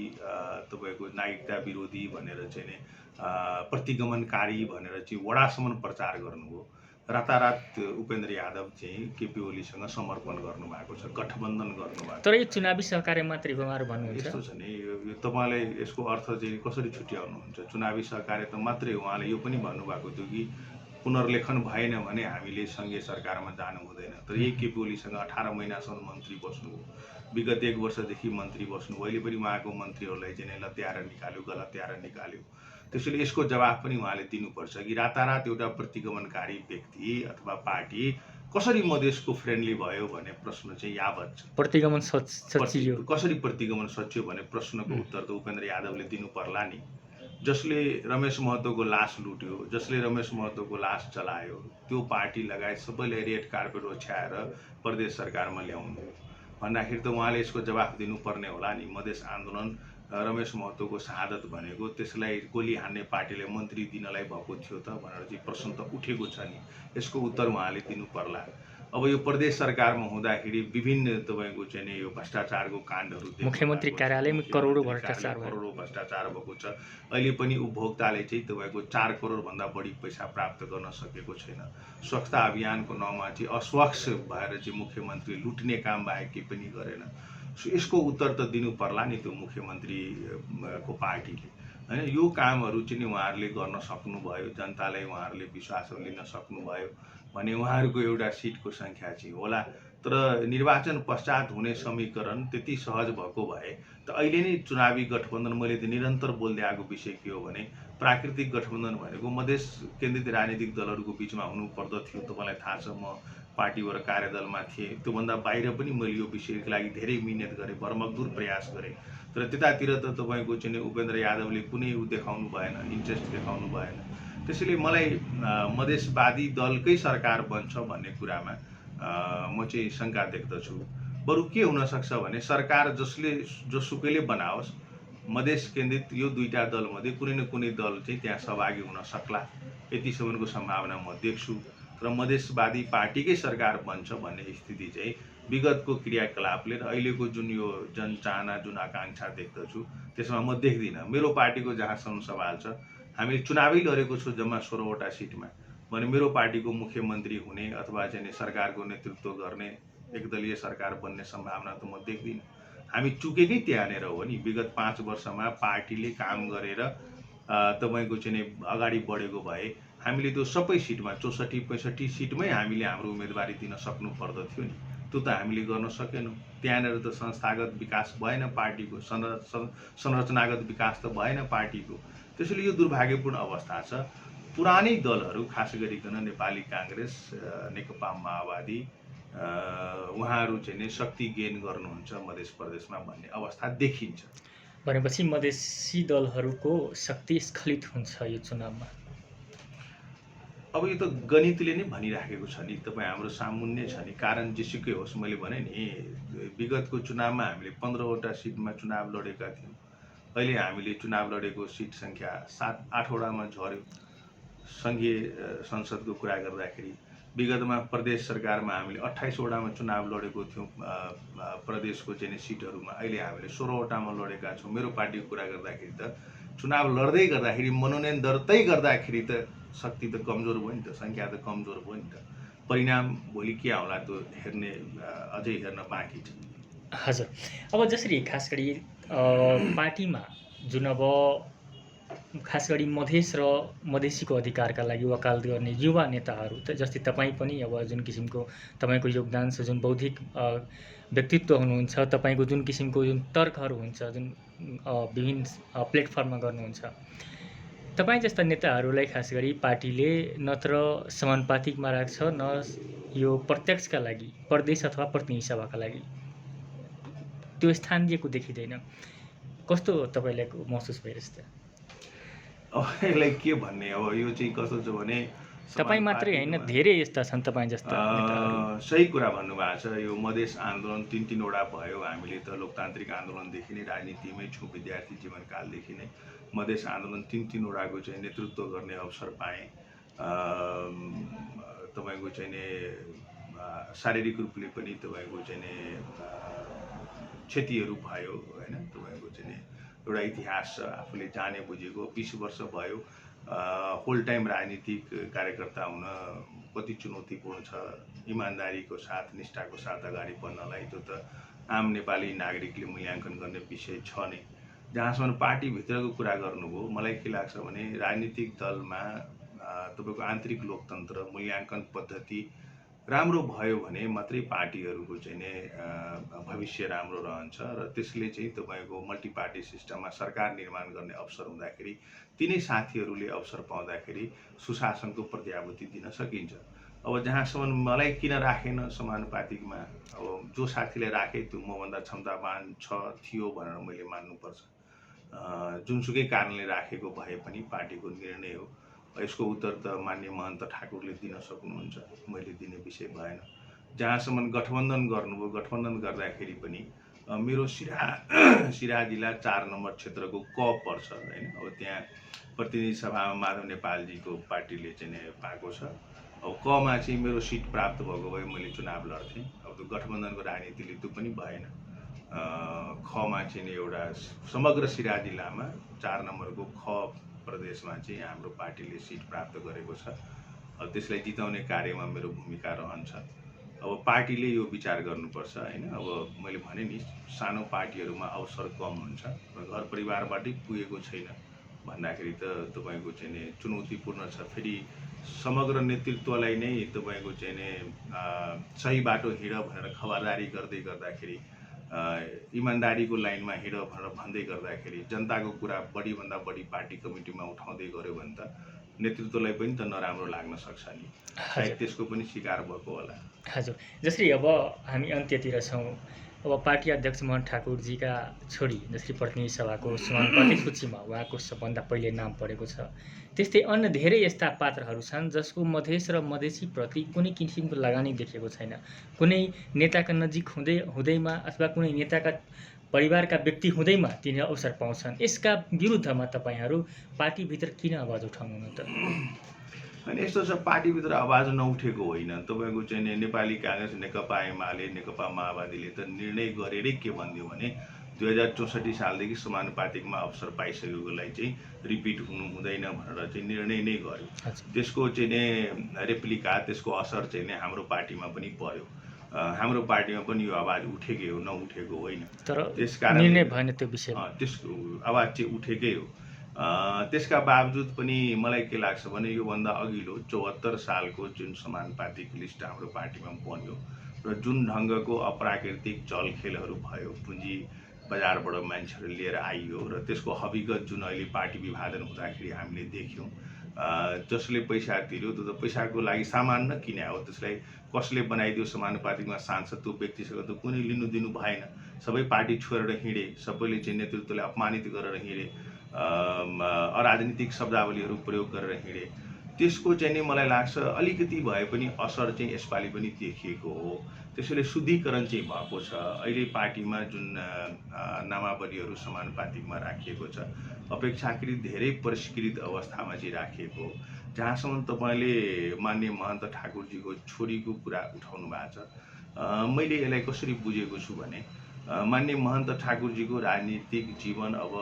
तपाईँको नागरिकता विरोधी भनेर चाहिँ नि प्रतिगमनकारी भनेर चाहिँ वडासम्म प्रचार गर्नुभयो। रातारात उपेन्द्र यादव चाहिँ केपी ओलीसँग समर्पण गर्नुभएको छ, गठबन्धन गर्नुभएको छ। तर यो चुनावी सहकार्य मात्रै उहाँहरू भन्नुहुन्छ। यस्तो छ नि, यो तपाईँले यसको अर्थ चाहिँ कसरी छुट्याउनुहुन्छ? चुनावी सहकार्य त मात्रै उहाँले यो पनि भन्नुभएको थियो कि पुनर्लेखन भएन भने हामीले सङ्घीय सरकारमा जानु हुँदैन। तर यही केपी ओलीसँग 18 महिनासम्म मन्त्री बस्नुभयो, विगत 1 वर्षदेखि मन्त्री बस्नुभयो। अहिले पनि उहाँको मन्त्रीहरूलाई चाहिँ लत्याएर निकाल्यो, गलत्याएर निकाल्यो। त्यसैले यसको जवाफ पनि उहाँले दिनुपर्छ कि रातारात एउटा प्रतिगमनकारी व्यक्ति अथवा पार्टी कसरी मधेसको फ्रेन्डली भयो भन्ने प्रश्न चाहिँ यावत छ। प्रतिगमन सचियो, कसरी प्रतिगमन सचियो भन्ने प्रश्नको उत्तर त उपेन्द्र यादवले दिनु पर्ला नि। जसले रमेश महतोको लास लुट्यो, जसले रमेश महतोको लास चलायो, त्यो पार्टी लगायत सबैले रेड कार्पेट ओछ्याएर प्रदेश सरकारमा ल्याउनु भन्दाखेरि त उहाँले यसको जवाफ दिनुपर्ने होला नि। मधेस आन्दोलन रमेश महतोको शहादत भनेको त्यसलाई गोली हान्ने पार्टीले मन्त्री दिनलाई भएको थियो त भनेर चाहिँ प्रश्न त उठेको छ नि। यसको उत्तर उहाँले दिनु पर्ला। अब यो प्रदेश सरकारमा हुँदाखेरि विभिन्न तपाईँको चाहिँ यो भ्रष्टाचारको काण्डहरू, मुख्यमन्त्री कार्यालयमा करोडौँ भ्रष्टाचार भएको छ। अहिले पनि उपभोक्ताले चाहिँ तपाईँको 4 करोडभन्दा बढी पैसा प्राप्त गर्न सकेको छैन। स्वच्छता अभियानको नाउँमा चाहिँ अस्वच्छ भएर चाहिँ मुख्यमन्त्री लुट्ने काम बाहेक केही पनि गरेन। यसको उत्तर त दिनु पर्ला नि त्यो मुख्यमन्त्रीको पार्टीले होइन। यो कामहरू चाहिँ नि उहाँहरूले गर्न सक्नुभयो, जनतालाई उहाँहरूले विश्वासमा लिन सक्नुभयो भने उहाँहरूको एउटा सिटको सङ्ख्या चाहिँ होला। तर निर्वाचन पश्चात हुने समीकरण त्यति सहज भएको भए त अहिले नै चुनावी गठबन्धन, मैले त निरन्तर बोल्दै आएको विषय के हो भने प्राकृतिक गठबन्धन भनेको मधेस केन्द्रित राजनीतिक दलहरूको बिचमा हुनुपर्दथ्यो। तपाईँलाई थाहा छ, म पार्टीबाट कार्यदलमा थिएँ। त्योभन्दा बाहिर पनि मैले यो विषयको लागि धेरै मिहिनेत गरेँ, भरमग्दुर प्रयास गरेँ। तर त्यतातिर त तपाईँको चाहिँ उपेन्द्र यादवले कुनै देखाउनु भएन, इन्ट्रेस्ट देखाउनु भएन। त्यसैले मलाई मधेसवादी दलकै सरकार बन्छ भन्ने कुरामा म चाहिँ शङ्का देख्दछु। बरु के हुनसक्छ भने सरकार जोसुकैले बनाओस्, मधेस केन्द्रित यो दुईटा दलमध्ये कुनै न कुनै दल चाहिँ त्यहाँ सहभागी हुन सक्ला, यतिसम्मको सम्भावना म देख्छु। र मधेसवादी पार्टीकै सरकार बन्छ भन्ने स्थिति चाहिँ विगतको क्रियाकलापले र अहिलेको जुन यो जनचाहना, जुन आकाङ्क्षा देख्दछु त्यसमा म देख्दिनँ। मेरो पार्टीको जहाँसम्म सवाल छ, हामीले चुनावै लडेको छु जम्मा 16वटा सिटमा, भने मेरो पार्टीको मुख्यमन्त्री हुने अथवा चाहिँ सरकारको नेतृत्व गर्ने, एकदलीय सरकार बन्ने सम्भावना त म देख्दिनँ। हामी चुकेकै त्यहाँनिर हो नि। विगत 5 वर्षमा पार्टीले काम गरेर तपाईँको चाहिँ अगाडि बढेको भए हामीले त्यो सबै सिटमा 64-65 सिटमै हामीले हाम्रो उम्मेदवारी दिन सक्नु पर्दथ्यो नि। त्यो त हामीले गर्न सकेनौँ। त्यहाँनिर त संस्थागत विकास भएन, पार्टीको संरचनागत विकास त भएन पार्टीको। त्यसैले यो दुर्भाग्यपूर्ण अवस्था छ। पुरानै दलहरू, खास गरिकन नेपाली काङ्ग्रेस, नेकपा माओवादी, उहाँहरू चाहिँ शक्ति गेन गर्नुहुन्छ मध्य प्रदेशमा भन्ने अवस्था देखिन्छ। भनेपछि मधेसी दलहरूको शक्ति स्खलित हुन्छ यो चुनावमा। अब यो त गणितले नै भनिराखेको छ नि, तपाईँ हाम्रो सामुन्ने छ नि। कारण जेसुकै होस्, मैले भने नि विगतको चुनावमा हामीले 15वटा सिटमा चुनाव लडेका थियौँ। अहिले हामीले चुनाव लडेको सिट सङ्ख्या 7-8वटामा झऱ्यो। सङ्घीय संसदको कुरा गर्दाखेरि विगतमा प्रदेश सरकारमा हामीले 28वटामा चुनाव लडेको थियौँ। प्रदेशको चाहिँ सिटहरूमा अहिले हामीले 16वटामा लडेका छौँ। मेरो पार्टीको कुरा गर्दाखेरि त चुनाव लड्दै गर्दाखेरि, मनोनयन दर्तै गर्दाखेरि त शक्ति त कमजोर भयो नि त, सङ्ख्या त कमजोर भयो नि त। परिणाम भोलि के आउला त्यो हेर्ने, अझै हेर्न बाँकी छ। हजुर, अब जसरी खास गरी पार्टीमा जुन अब खास गरी मधेस र मधेसीको अधिकारका लागि वकालत गर्ने युवा नेताहरू त, जस्तै तपाईँ पनि अब जुन किसिमको तपाईँको योगदान छ, जुन बौद्धिक व्यक्तित्व हुनुहुन्छ, तपाईँको जुन किसिमको जुन तर्कहरू हुन्छ, जुन विभिन्न प्लेटफर्ममा गर्नुहुन्छ, तपाईँ जस्ता नेताहरूलाई खास गरी पार्टीले नत्र समानुपातिकमा राख्छ, न यो प्रत्यक्षका लागि प्रदेश अथवा प्रतिनिधि सभाका लागि त्यो स्थान दिएको देखिँदैन। कस्तो तपाईँलाई महसुस भइरहेछ त? अब यसलाई के भन्ने, अब यो चाहिँ कस्तो छ भने तपाईँ मात्रै होइन, धेरै यस्ता छन् तपाईँ जस्ता नेताहरू। सही कुरा भन्नुभएको छ। यो मधेस आन्दोलन 3-3वटा भयो। हामीले त लोकतान्त्रिक आन्दोलनदेखि नै राजनीतिमै छौँ, विद्यार्थी जीवनकालदेखि नै मधेस आन्दोलन 3-3वटाको चाहिँ नेतृत्व गर्ने अवसर पाएँ। तपाईँको चाहिँ शारीरिक रूपले पनि तपाईँको चाहिँ क्षतिहरू भयो होइन। तपाईँको चाहिँ एउटा इतिहास छ, आफूले जाने बुझेको। 20 वर्ष भयो होल टाइम राजनीतिक कार्यकर्ता हुन कति चुनौतीपूर्ण छ। इमान्दारीको साथ, निष्ठाको साथ अगाडि बढ्नलाई त्यो त आम नेपाली नागरिकले मूल्याङ्कन गर्ने विषय छ नै। जहाँसम्म पार्टीभित्रको कुरा गर्नुभयो, मलाई के लाग्छ भने राजनीतिक दलमा तपाईँको आन्तरिक लोकतन्त्र, मूल्याङ्कन पद्धति राम्रो भयो भने मात्रै पार्टीहरूको चाहिँ भविष्य राम्रो रहन्छ। र त्यसले चाहिँ तपाईँको मल्टी पार्टी सिस्टममा सरकार निर्माण गर्ने अवसर हुँदाखेरि, तिनै साथीहरूले अवसर पाउँदाखेरि सुशासनको प्रत्याभूति दिन सकिन्छ। अब जहाँसम्म मलाई किन राखेन समानुपातिकमा, अब जो साथीले राखे त्यो मभन्दा क्षमतावान थियो भनेर मैले मान्नुपर्छ। जुनसुकै कारणले राखेको भए पनि पार्टीको निर्णय हो। यसको उत्तर त माननीय महन्त ठाकुरले दिन सक्नुहुन्छ, मैले दिने विषय भएन। जहाँसम्म गठबन्धन गर्नुभयो, गठबन्धन गर्दाखेरि पनि मेरो सिराहा जिल्ला 4 नम्बर क्षेत्रको क पर्छ होइन। अब त्यहाँ प्रतिनिधि सभामा माधव नेपालजीको पार्टीले चाहिँ पाएको छ। अब कमा चाहिँ मेरो सिट प्राप्त भएको भए मैले चुनाव लड्थेँ। अब त्यो गठबन्धनको राजनीतिले त्यो पनि भएन। खमा चाहिँ एउटा समग्र सिराहा जिल्लामा 4 नम्बरको ख प्रदेशमा चाहिँ हाम्रो पार्टीले सिट प्राप्त गरेको छ। अब त्यसलाई जिताउने कार्यमा मेरो भूमिका रहन्छ। अब पार्टीले यो विचार गर्नुपर्छ होइन। अब मैले भने नि, सानो पार्टीहरूमा अवसर कम हुन्छ र घर परिवारबाटै पुगेको छैन भन्दाखेरि त तपाईँको चाहिँ चुनौतीपूर्ण छ। फेरि समग्र नेतृत्वलाई नै तपाईँको चाहिँ सही बाटो हिँड भनेर खबरदारी गर्दै गर्दाखेरि, इमान्दारीको लाइनमा हिँड भनेर भन्दै गर्दाखेरि, जनताको कुरा बढीभन्दा बढी पार्टी कमिटीमा उठाउँदै गऱ्यो भने त नेतृत्वलाई पनि त नराम्रो लाग्न सक्छ नि, सायद हजुर त्यसको पनि शिकार भएको होला। हजुर जसरी अब हामी अन्त्यतिर छौँ, अब पार्टी अध्यक्ष मोहन ठाकुरजीका छोरी जसरी प्रतिनिधि सभाको समानुपातिक सूचीमा उहाँको सबभन्दा पहिले नाम परेको छ, त्यस्तै अन्य धेरै यस्ता पात्रहरू छन् जसको मधेस र मधेसीप्रति कुनै किसिमको लगानी देखिएको छैन। कुनै नेताका नजिक हुँदैमा अथवा कुनै नेताका परिवारका व्यक्ति हुँदैमा तिनीहरू अवसर पाउँछन्। यसका विरुद्धमा तपाईँहरू पार्टीभित्र किन आवाज उठाउनुहुन्न त? अनि यस्तो छ, पार्टीभित्र आवाज नउठेको होइन। तपाईँको चाहिँ नेपाली काङ्ग्रेस, नेकपा एमाले, नेकपा माओवादीले त निर्णय गरेरै के भनिदियो भने 2064 सालदेखि समानुपातिकमा अवसर पाइसकेकोलाई चाहिँ रिपिट हुनु हुँदैन भनेर चाहिँ निर्णय नै गर्यो। त्यसको चाहिँ रेप्लिका, त्यसको असर चाहिँ हाम्रो पार्टीमा पनि पर्यो। हाम्रो पार्टीमा पनि यो आवाज उठेकै हो, नउठेको होइन। तर त्यसकारण निर्णय भएन त्यो विषयमा, त्यसको आवाज चाहिँ उठेकै हो। त्यसका बावजुद पनि मलाई के लाग्छ भने योभन्दा अघिल्लो 74 सालको जुन समानुपातिक लिस्ट हाम्रो पार्टीमा बन्यो र जुन ढङ्गको अप्राकृतिक चलखेलहरू भयो, पुँजी बजारबाट मान्छेहरू लिएर आइयो र त्यसको हकीकत जुन अहिले पार्टी विभाजन हुँदाखेरि हामीले देख्यौँ, जसले पैसा तिर्यो त्यो त पैसाको लागि सामान न किने हो, त्यसलाई कसले बनाइदियो समानुपातिकमा सांसद, त्यो व्यक्तिसँग त कुनै लिनु दिनु भएन। सबै पार्टी छोडेर हिँडे, सबैले चाहिँ नेतृत्वलाई अपमानित गरेर हिँडे, अराजनीतिक शब्दावलीहरू प्रयोग गरेर हिँडे। त्यसको चाहिँ नि मलाई लाग्छ अलिकति भए पनि असर चाहिँ यसपालि पनि देखिएको हो। त्यसैले शुद्धिकरण चाहिँ भएको छ। अहिले पार्टीमा जुन नामावलीहरू समानुपातिकमा राखिएको छ, अपेक्षाकृत धेरै परिष्कृत अवस्थामा चाहिँ राखिएको हो। जहाँसम्म तपाईँले माननीय महन्त ठाकुरजीको छोरीको कुरा उठाउनु भएको छ, मैले यसलाई कसरी बुझेको छु भने माननीय महन्त ठाकुरजीको राजनीतिक जीवन अब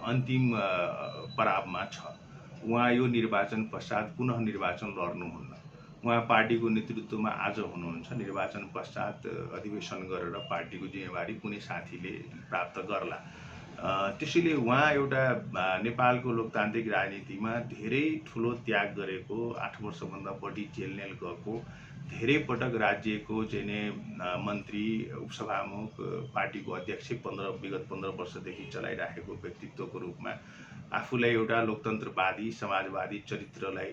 अन्तिम पडावमा छ। उहाँ यो निर्वाचन पश्चात पुनः निर्वाचन लड्नुहुन्न। उहाँ पार्टीको नेतृत्वमा आज हुनुहुन्छ। निर्वाचन पश्चात अधिवेशन गरेर पार्टीको जिम्मेवारी कुनै साथीले प्राप्त गर्ला। त्यसैले उहाँ एउटा नेपालको लोकतान्त्रिक राजनीतिमा धेरै ठुलो त्याग गरेको, 8 वर्षभन्दा बढी जेलनेल गएको, धेरै पटक राज्यको चाहिँ मन्त्री, उपसभामुख, पार्टीको अध्यक्ष विगत 15 वर्षदेखि चलाइराखेको व्यक्तित्वको रूपमा आफूलाई एउटा लोकतन्त्रवादी, समाजवादी चरित्रलाई,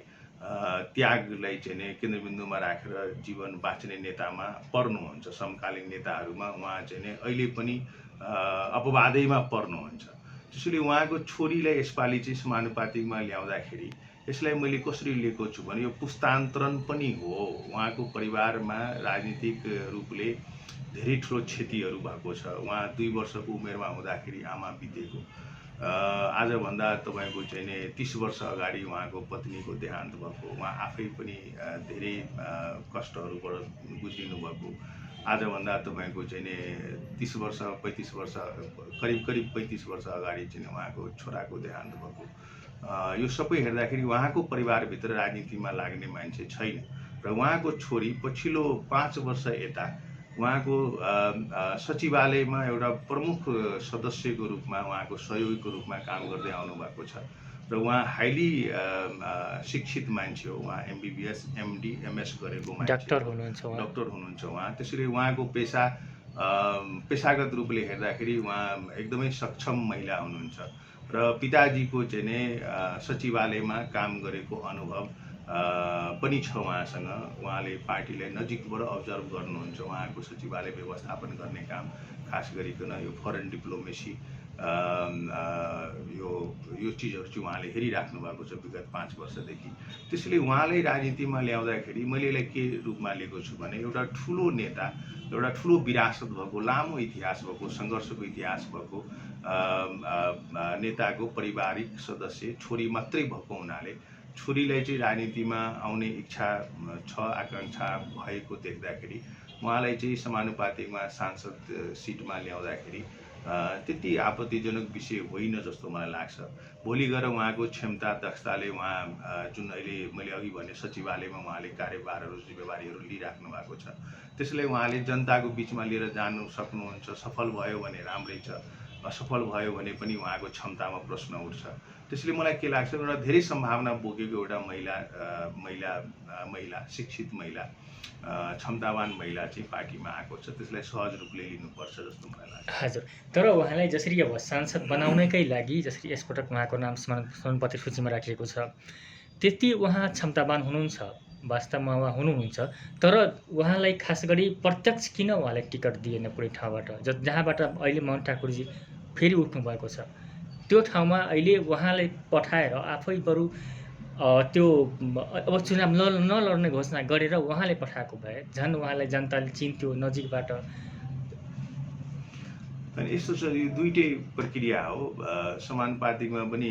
त्यागलाई चाहिँ केन्द्रबिन्दुमा राखेर जीवन बाँच्ने नेतामा पर्नुहुन्छ। समकालीन नेताहरूमा उहाँ चाहिँ अहिले पनि अपवादैमा पर्नुहुन्छ। त्यसैले उहाँको छोरीलाई यसपालि चाहिँ समानुपातिकमा ल्याउँदाखेरि यसलाई मैले कसरी लिएको छु भने यो पुस्तान्तरण पनि हो। उहाँको परिवारमा राजनीतिक रूपले धेरै ठुलो क्षतिहरू भएको छ। उहाँ 2 वर्षको उमेरमा हुँदाखेरि आमा बितेको। आजभन्दा तपाईँको चाहिँ 30 वर्ष अगाडि उहाँको पत्नीको देहान्त भएको। उहाँ आफै पनि धेरै कष्टहरूबाट गुज्रिनु भएको। आजभन्दा तपाईँको चाहिँ 30 वर्ष 35 वर्ष करिब 35 वर्ष अगाडि चाहिँ उहाँको छोराको देहान्त भएको। यो सबै हेर्दाखेरि उहाँको परिवारभित्र राजनीतिमा लाग्ने मान्छे छैन र उहाँको छोरी पछिल्लो 5 वर्ष यता उहाँको सचिवालयमा एउटा प्रमुख सदस्यको रूपमा, उहाँको सहयोगीको रूपमा काम गर्दै आउनुभएको छ र उहाँ हाइली शिक्षित मान्छे हो। उहाँ MBBS, MD, MS गरेको मान्छे, डाक्टर हुनुहुन्छ उहाँ। त्यसैले उहाँको पेशागत रूपले हेर्दाखेरि उहाँ एकदमै सक्षम महिला हुनुहुन्छ र पिताजीको चाहिँ सचिवालयमा काम गरेको अनुभव पनि छ उहाँसँग। उहाँले पार्टीलाई नजिकबाट अब्जर्भ गर्नुहुन्छ। उहाँको सचिवालय व्यवस्थापन गर्ने काम, खास गरिकन यो फरेन डिप्लोमेसी, यो चिजहरू चाहिँ उहाँले हेरिराख्नु भएको छ विगत 5 वर्षदेखि। त्यसैले उहाँलाई राजनीतिमा ल्याउँदाखेरि मैले यसलाई के रूपमा लिएको छु भने एउटा ठुलो नेता, एउटा ठुलो विरासत भएको, लामो इतिहास भएको, सङ्घर्षको इतिहास भएको नेताको पारिवारिक सदस्य छोरी मात्रै भएको हुनाले छोरीलाई चाहिँ राजनीतिमा आउने इच्छा छ, आकाङ्क्षा भएको देख्दाखेरि उहाँलाई चाहिँ समानुपातिकमा सांसद सिटमा ल्याउँदाखेरि त्यति आपत्तिजनक विषय होइन जस्तो मलाई लाग्छ। भोलि गएर उहाँको क्षमता, दक्षताले उहाँ जुन अहिले मैले अघि भने सचिवालयमा उहाँले कार्यभारहरू, जिम्मेवारीहरू लिइराख्नु भएको छ, त्यसैले उहाँले जनताको बिचमा लिएर जानु सक्नुहुन्छ। सफल भयो भने राम्रै छ, असफल भयो भने पनि उहाँको क्षमतामा प्रश्न उठ्छ। त्यसैले मलाई के लाग्छ, एउटा धेरै सम्भावना बोकेको एउटा महिला, शिक्षित महिला, क्षमतावान महिला चाहिँ पार्टीमा आएको छ। त्यसलाई सहज रूपले लिनुपर्छ जस्तो मलाई लाग्छ। हजुर, तर उहाँलाई जसरी अब सांसद बनाउनकै लागि जसरी यसपटक उहाँको नाम समानुपातिक सूचीमा राखिएको छ, त्यति उहाँ क्षमतावान हुनुहुन्छ, वास्तवमा उहाँ हुनुहुन्छ। तर उहाँलाई खास गरी प्रत्यक्ष किन उहाँलाई टिकट दिएन कुनै ठाउँबाट? जहाँबाट अहिले मोहन ठाकुरजी फेरि उठ्नुभएको छ। त्यो ठाउँमा अहिले उहाँलाई पठाएर आफै बरु त्यो अब चुनाव नलड्ने घोषणा गरेर उहाँले पठाएको भए झन् उहाँलाई जनताले चिन्थ्यो नजिकबाट। अनि यस्तो छ, यो दुईटै प्रक्रिया हो। समानुपातिकमा पनि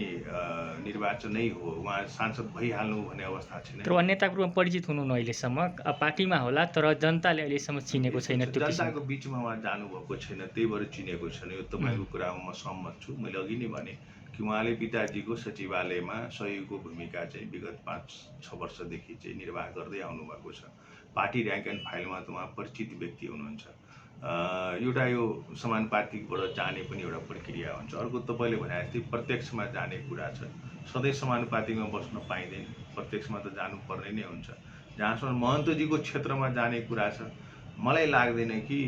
निर्वाचन नै हो, उहाँ सांसद भइहाल्नु भन्ने अवस्था छैन। तर उहाँ नेताको रूपमा परिचित हुनुहुन्न अहिलेसम्म। पार्टीमा होला तर जनताले अहिलेसम्म चिनेको छैन त्यो किसिमको। जनताको बिचमा उहाँ जानुभएको छैन, त्यही भएर चिनेको छैन। यो तपाईँको कुरामा म सहमत छु। मैले अघि नै भने कि उहाँले पिताजीको सचिवालयमा सहयोगको भूमिका चाहिँ विगत 5-6 वर्षदेखि चाहिँ निर्वाह गर्दै आउनुभएको छ। पार्टी ऱ्याङ्क एन्ड फाइलमा त उहाँ परिचित व्यक्ति हुनुहुन्छ। एउटा यो समानुपातिकबाट जाने पनि एउटा प्रक्रिया हुन्छ। अर्को तपाईँले भने जस्तै प्रत्यक्षमा जाने कुरा छ। सधैँ समानुपातिकमा बस्न पाइँदैन, प्रत्यक्षमा त जानुपर्ने नै हुन्छ। जहाँसम्म महन्तजीको क्षेत्रमा जाने कुरा छ, मलाई लाग्दैन कि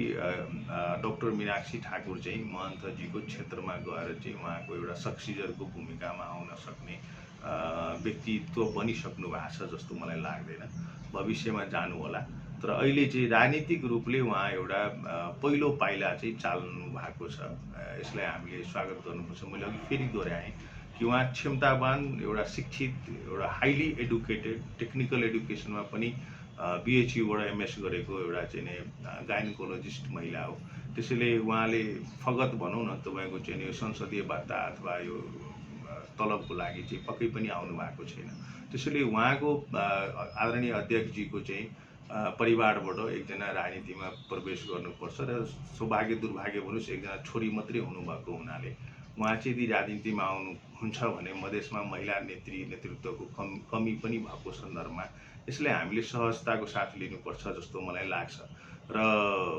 डाक्टर मीनाक्षी ठाकुर चाहिँ महन्तजीको क्षेत्रमा गएर चाहिँ उहाँको एउटा सक्सिजरको भूमिकामा आउन सक्ने व्यक्तित्व बनिसक्नु भएको छ जस्तो मलाई लाग्दैन। भविष्यमा जानु होला, तर अहिले चाहिँ राजनीतिक रूपले उहाँ एउटा पहिलो पाइला चाहिँ चाल्नु भएको छ। यसलाई हामीले स्वागत गर्नुपर्छ। मैले अघि फेरि दोहोऱ्याएँ कि उहाँ क्षमतावान, एउटा शिक्षित, एउटा हाइली एडुकेटेड, टेक्निकल एडुकेसनमा पनि BHUबाट MS गरेको एउटा चाहिँ नि गाइनोकोलोजिस्ट महिला हो। त्यसैले उहाँले फगत भनौँ न तपाईँको चाहिँ नि संसदीय भत्ता अथवा यो तलबको लागि चाहिँ पक्कै पनि आउनु भएको छैन। त्यसैले उहाँको आदरणीय अध्यक्षजीको चाहिँ परिवारबाट एकजना राजनीतिमा प्रवेश गर्नुपर्छ र सौभाग्य दुर्भाग्य भन्नुहोस् एकजना छोरी मात्रै हुनुभएको हुनाले उहाँ चाहिँ यदि राजनीतिमा आउनुहुन्छ भने मधेसमा महिला नेतृत्वको कमी पनि भएको सन्दर्भमा यसलाई हामीले सहजताको साथ लिनुपर्छ जस्तो मलाई लाग्छ। र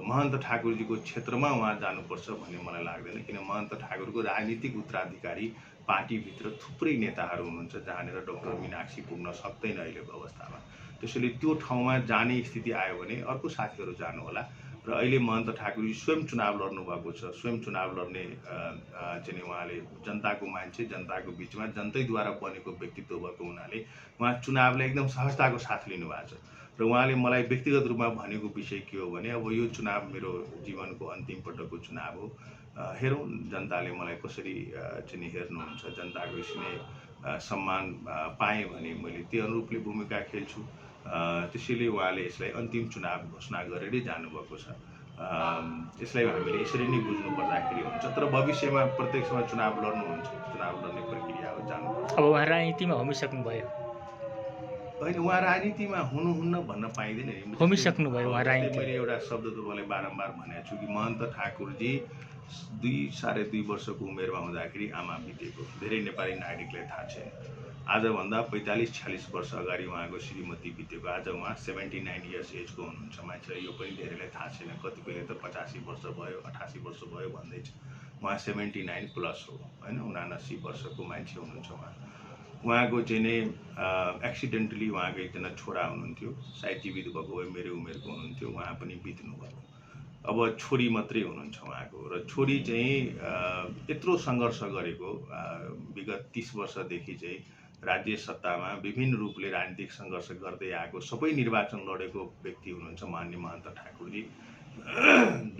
महन्त ठाकुरजीको क्षेत्रमा उहाँ जानुपर्छ भन्ने मलाई लाग्दैन, किन महन्त ठाकुरको राजनीतिक उत्तराधिकारी पार्टीभित्र थुप्रै नेताहरू हुनुहुन्छ जहाँनिर डाक्टर मीनाक्षी पुग्न सक्दैन अहिलेको अवस्थामा। त्यसैले त्यो ठाउँमा जाने स्थिति आयो भने अर्को साथीहरू जानु होला। र अहिले महन्त ठाकुरजी स्वयं चुनाव लड्नु भएको छ। स्वयं चुनाव लड्ने चाहिँ उहाँले जनताको मान्छे, जनताको बिचमा जनतैद्वारा बनेको व्यक्तित्व भएको हुनाले उहाँ चुनावलाई एकदम सहजताको साथ लिनुभएको छ। र उहाँले मलाई व्यक्तिगत रूपमा भनेको विषय के हो भने अब यो चुनाव मेरो जीवनको अन्तिम पटकको चुनाव हो, हेरौँ जनताले मलाई कसरी चाहिँ हेर्नुहुन्छ, जनताको यसले सम्मान पाएँ भने मैले त्यो अनुरूपले भूमिका खेल्छु। त्यसैले उहाँले यसलाई अन्तिम चुनाव घोषणा गरेरै जानुभएको छ। यसलाई हामीले यसरी नै बुझ्नु पर्दाखेरि हुन्छ। तर भविष्यमा प्रत्यक्षमा चुनाव लड्नुहुन्छ, चुनाव लड्ने प्रक्रिया हो, जानुपर्छ। अब उहाँ राजनीतिमा होमिसक्नुभयो? होइन, उहाँ राजनीतिमा हुनुहुन्न भन्न पाइँदैन नि। होमिसक्नुभयो उहाँ राजनीति। मैले एउटा शब्द तपाईँलाई बारम्बार भनेको छु कि महन्त ठाकुरजी 2-2.5 वर्षको उमेरमा हुँदाखेरि आमा बितेको धेरै नेपाली नागरिकलाई थाहा छैन। आजभन्दा 45-46 वर्ष अगाडि उहाँको श्रीमती बितेको। आज उहाँ 79 इयर्स एजको हुनुहुन्छ। मान्छेलाई यो पनि धेरैलाई थाहा छैन। कतिपयले त 85 वर्ष भयो, 88 वर्ष भयो भन्दैछ। उहाँ 79 प्लस हो, होइन, 79 वर्षको मान्छे हुनुहुन्छ उहाँ। उहाँको चाहिँ नै एक्सिडेन्टली उहाँको एकजना छोरा हुनुहुन्थ्यो, सायद जीवित भएको भए मेरै उमेरको हुनुहुन्थ्यो, उहाँ पनि बित्नुभयो। अब छोरी मात्रै हुनुहुन्छ उहाँको। र छोरी चाहिँ यत्रो सङ्घर्ष गरेको, विगत 30 वर्षदेखि चाहिँ राज्य सत्तामा विभिन्न रूपले राजनीतिक सङ्घर्ष गर्दै आएको, सबै निर्वाचन लडेको व्यक्ति हुनुहुन्छ माननीय महन्त ठाकुरजी।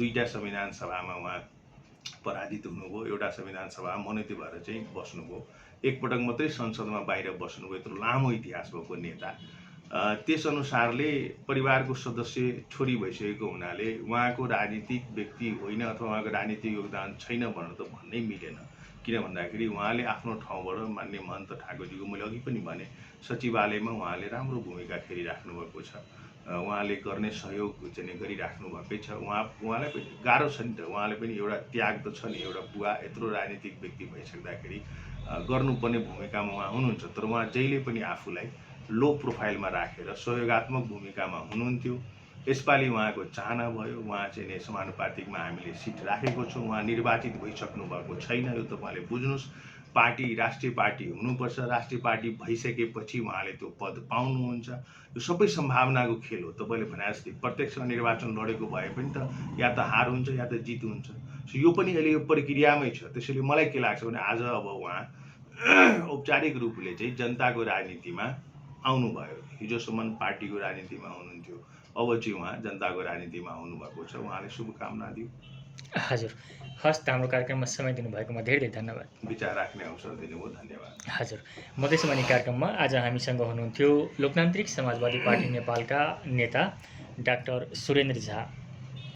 2टा संविधान सभामा उहाँ पराजित हुनुभयो, एउटा संविधान सभामा मनोनीत भएर चाहिँ बस्नुभयो, एकपटक मात्रै संसदमा बाहिर बस्नुभयो। यत्रो लामो इतिहास भएको नेता। त्यसअनुसारले परिवारको सदस्य छोरी भइसकेको हुनाले उहाँको राजनीतिक व्यक्ति होइन अथवा उहाँको राजनीतिक योगदान छैन भनेर त भन्नै मिलेन। किन भन्दाखेरि उहाँले आफ्नो ठाउँबाट माननीय महन्त ठाकुरजीको, मैले अघि पनि भने, सचिवालयमा उहाँले राम्रो भूमिका खेलिराख्नु भएको छ। उहाँले गर्ने सहयोग चाहिँ गरिराख्नु भएकै छ। उहाँलाई पनि गाह्रो छ नि त। उहाँले पनि एउटा त्याग त छ नि, एउटा बुवा यत्रो राजनीतिक व्यक्ति भइसक्दाखेरि गर्नुपर्ने भूमिकामा उहाँ हुनुहुन्छ। तर उहाँ जहिले पनि आफूलाई लो प्रोफाइलमा राखेर सहयोगात्मक भूमिकामा हुनुहुन्थ्यो। यसपालि उहाँको चाहना भयो, उहाँ चाहिँ नि समानुपातिकमा हामीले सिट राखेको छौँ। उहाँ निर्वाचित भइसक्नु भएको छैन, यो तपाईँले बुझ्नुहोस्। पार्टी राष्ट्रिय पार्टी हुनुपर्छ, राष्ट्रिय पार्टी भइसकेपछि उहाँले त्यो पद पाउनुहुन्छ। यो सबै सम्भावनाको खेल हो। तपाईँले भने जस्तै प्रत्यक्ष निर्वाचन लडेको भए पनि त या त हार हुन्छ या त जित हुन्छ। सो यो पनि अहिले यो प्रक्रियामै छ। त्यसैले मलाई के लाग्छ भने आज अब उहाँ औपचारिक रूपले चाहिँ जनताको राजनीतिमा आउनुभयो। हिजोसम्म पार्टीको राजनीतिमा हुनुहुन्थ्यो, अब चाहिँ उहाँ जनताको राजनीतिमा आउनुभएको छ। उहाँले शुभकामना दियो। हजुर। हस्, त हाम्रो कार्यक्रममा समय दिनुभएकोमा धेरै धेरै धन्यवाद। विचार राख्ने अवसर दिनुभयो, धन्यवाद। हजुर। मधेसवाणी कार्यक्रममा आज हामीसँग हुनुहुन्थ्यो लोकतान्त्रिक समाजवादी पार्टी नेपालका नेता डाक्टर सुरेन्द्र झा।